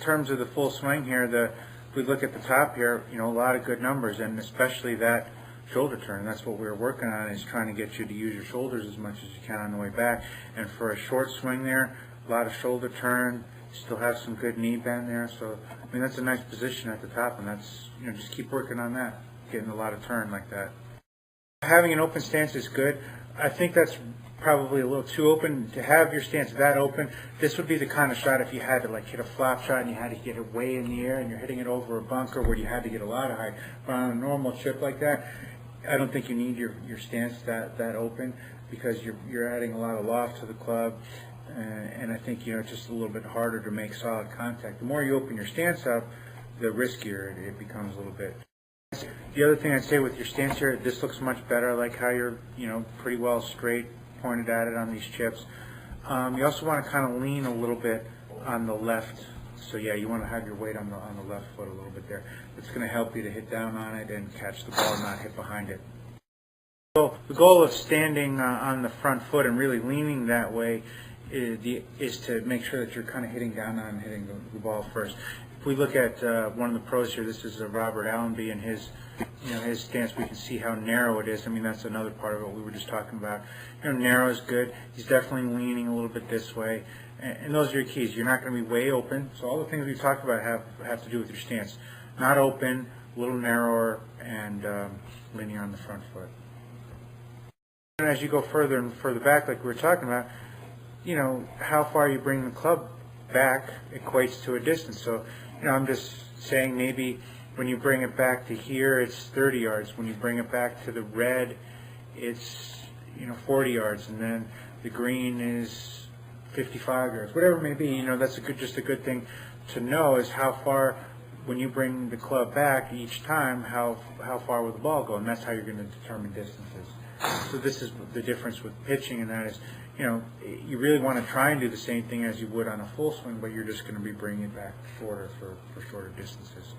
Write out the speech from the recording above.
terms of the full swing here, if we look at the top here, a lot of good numbers, and especially that shoulder turn. That's what we were working on, is trying to get you to use your shoulders as much as you can on the way back. And for a short swing there, a lot of shoulder turn, still have some good knee bend there. So, that's a nice position at the top, and that's, just keep working on that, getting a lot of turn like that. Having an open stance is good. I think that's probably a little too open. To have your stance that open, this would be the kind of shot if you had to hit a flop shot and you had to get it way in the air and you're hitting it over a bunker where you had to get a lot of height. But on a normal chip like that, I don't think you need your stance that open, because you're adding a lot of loft to the club, and I think it's just a little bit harder to make solid contact. The more you open your stance up, the riskier it becomes a little bit. The other thing I'd say with your stance here, this looks much better. I like how you're pretty well straight pointed at it on these chips. You also want to kind of lean a little bit on the left. So yeah, you want to have your weight on the left foot a little bit there. It's going to help you to hit down on it and catch the ball, not hit behind it. So the goal of standing on the front foot and really leaning that way is to make sure that you're kind of hitting down on and hitting the ball first. If we look at one of the pros here, this is Robert Allenby, and his stance. We can see how narrow it is. That's another part of what we were just talking about. Narrow is good. He's definitely leaning a little bit this way, and those are your keys. You're not going to be way open. So all the things we talked about have to do with your stance. Not open, a little narrower, and leaning on the front foot. And as you go further and further back, like we were talking about, how far you bring the club back equates to a distance. So, I'm just saying, maybe when you bring it back to here, it's 30 yards. When you bring it back to the red, it's 40 yards, and then the green is 55 yards. Whatever it may be, that's just a good thing to know, is how far, when you bring the club back each time, how far will the ball go, and that's how you're going to determine distances. So this is the difference with pitching, and that is, you really want to try and do the same thing as you would on a full swing, but you're just going to be bringing it back shorter for shorter distances.